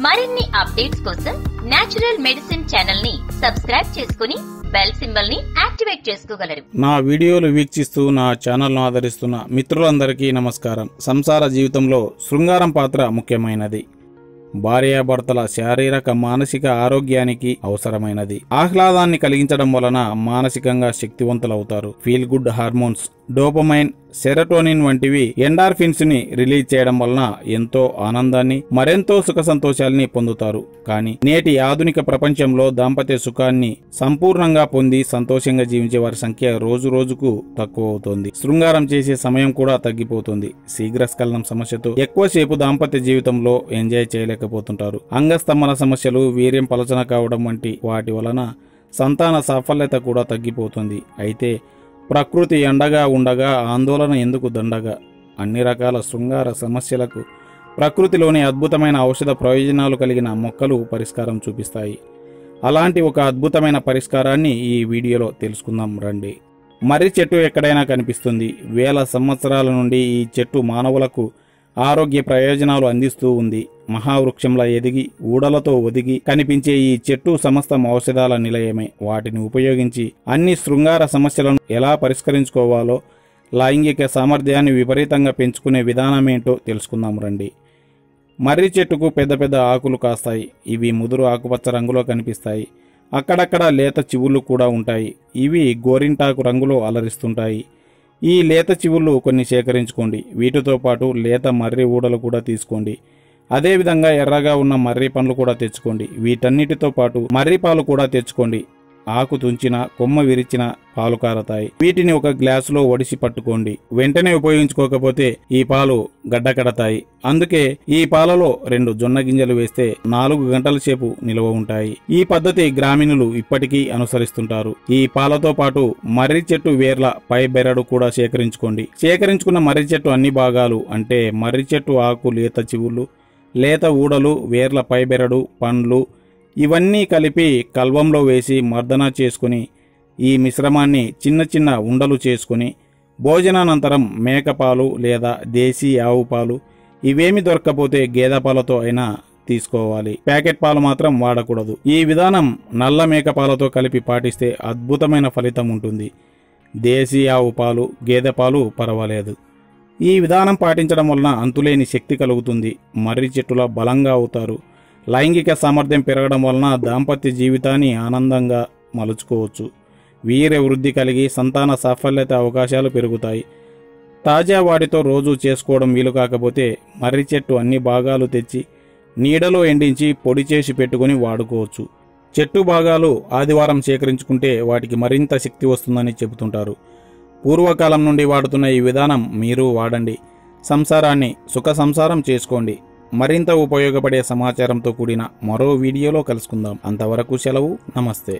మరిన్ని అప్డేట్స్ కోసం natural medicine channel ని సబ్స్క్రైబ్ చేసుకుని బెల్ సింబల్ ని యాక్టివేట్ చేసుకోగలరు. నా వీడియోలు వీక్షిస్తూ నా ఛానల్ ను ఆదరిస్తున్న మిత్రులందరికీ నమస్కారం. సంసార జీవితంలో శృంగారం పాత్ర ముఖ్యమైనది. భార్యాభర్తల శారీరక మానసిక ఆరోగ్యానికి అవసరమైనది. ఆహ్లాదాన్ని కలిగించడం వలన మానసికంగా శక్తివంతులవుతారు. Feel good hormones dopamine, serotonin వంటివి ఎండార్ఫిన్స్ ని రిలీజ్ చేయడం వలన ఎంతో ఆనందాన్ని మరెంతో సుఖ సంతోషాల్ని పొందుతారు. కానీ నేటి ఆధునిక ప్రపంచంలో దాంపత్య సుఖాన్ని సంపూర్ణంగా పొంది సంతోషంగా జీవించే వారి సంఖ్య రోజు రోజుకు తక్కువ అవుతోంది. శృంగారం చేసే సమయం కూడా తగ్గిపోతుంది. శీఘ్రస్ఖలనం సమస్యతో ఎక్కువసేపు దాంపత్య జీవితంలో ఎంజాయ్ చేయలేకపోతుంటారు. అంగస్తంభన సమస్యలు, వీర్యం పలచన కావడం వంటి వాటి వలన సంతాన సాఫల్యత కూడా తగ్గిపోతుంది. అయితే ప్రకృతి ఎండగా ఉండగా ఆందోళన ఎందుకు దండగా? అన్ని రకాల శృంగార సమస్యలకు ప్రకృతిలోని అద్భుతమైన ఔషధ ప్రయోజనాలు కలిగిన మొక్కలు పరిష్కారం చూపిస్తాయి. అలాంటి ఒక అద్భుతమైన పరిష్కారాన్ని ఈ వీడియోలో తెలుసుకుందాం రండి. మర్రి చెట్టు ఎక్కడైనా కనిపిస్తుంది. వేల సంవత్సరాల నుండి ఈ చెట్టు మానవులకు ఆరోగ్య ప్రయోజనాలు అందిస్తూ ఉంది. మహావృక్షంలా ఎదిగి ఊడలతో ఒదిగి కనిపించే ఈ చెట్టు సమస్తం ఔషధాల నిలయమే. వాటిని ఉపయోగించి అన్ని శృంగార సమస్యలను ఎలా పరిష్కరించుకోవాలో, లైంగిక సామర్థ్యాన్ని విపరీతంగా పెంచుకునే విధానమేంటో తెలుసుకుందాం రండి. మర్రి చెట్టుకు పెద్ద పెద్ద ఆకులు కాస్తాయి. ఇవి ముదురు ఆకుపచ్చ రంగులో కనిపిస్తాయి. అక్కడక్కడ లేత చివుళ్ళు కూడా ఉంటాయి. ఇవి గోరింటాకు రంగులో అలరిస్తుంటాయి. ఈ లేత చివుళ్ళు కొన్ని సేకరించుకోండి. వీటితో పాటు లేత మర్రి ఊడలు కూడా తీసుకోండి. అదేవిధంగా ఎర్రగా ఉన్న మర్రి పండ్లు కూడా తెచ్చుకోండి. వీటన్నిటితో పాటు మర్రి పాలు కూడా తెచ్చుకోండి. ఆకు తుంచిన, కొమ్మ విరిచిన పాలు కారతాయి. వీటిని ఒక గ్లాసులో ఒడిసి పట్టుకోండి. వెంటనే ఉపయోగించుకోకపోతే ఈ పాలు గడ్డకడతాయి. అందుకే ఈ పాలలో 2 జొన్న గింజలు వేస్తే 4 గంటల సేపు నిల్వ ఉంటాయి. ఈ పద్ధతి గ్రామీణులు ఇప్పటికీ అనుసరిస్తుంటారు. ఈ పాలతో పాటు మర్రి చెట్టు వేర్ల పై బెరడు కూడా సేకరించుకోండి. సేకరించుకున్న మర్రి చెట్టు అన్ని భాగాలు అంటే మర్రి చెట్టు ఆకు, లేత చివుళ్ళు, లేత ఊడలు, వేర్ల పై బెరడు, పండ్లు ఇవన్నీ కలిపి కల్వంలో వేసి మర్దన చేసుకుని ఈ మిశ్రమాన్ని చిన్న చిన్న ఉండలు చేసుకుని భోజనానంతరం మేకపాలు లేదా దేశీ ఆవు పాలు, ఇవేమి దొరక్కపోతే గేదె పాలతో అయినా తీసుకోవాలి. ప్యాకెట్ పాలు మాత్రం వాడకూడదు. ఈ విధానం నల్ల మేకపాలతో కలిపి పాటిస్తే అద్భుతమైన ఫలితం ఉంటుంది. దేశీ ఆవు పాలు, గేదె పాలు పర్వాలేదు. ఈ విధానం పాటించడం వలన అంతులేని శక్తి కలుగుతుంది. మర్రి చెట్టులా బలంగా అవుతారు. లైంగిక సామర్థ్యం పెరగడం వలన దాంపత్య జీవితాన్ని ఆనందంగా మలుచుకోవచ్చు. వీర్య వృద్ధి కలిగి సంతాన సాఫల్యత అవకాశాలు పెరుగుతాయి. తాజా వాటితో రోజు చేసుకోవడం వీలు కాకపోతే మర్రి చెట్టు అన్ని భాగాలు తెచ్చి నీడలో ఎండించి పొడి చేసి పెట్టుకుని వాడుకోవచ్చు. చెట్టు భాగాలు ఆదివారం సేకరించుకుంటే వాటికి మరింత శక్తి వస్తుందని చెబుతుంటారు. పూర్వకాలం నుండి వాడుతున్న ఈ విధానం మీరు వాడండి. సంసారాన్ని సుఖ సంసారం చేసుకోండి. మరింత ఉపయోగపడే సమాచారంతో కూడిన మరో వీడియోలో కలుసుకుందాం. అంతవరకు సెలవు. నమస్తే.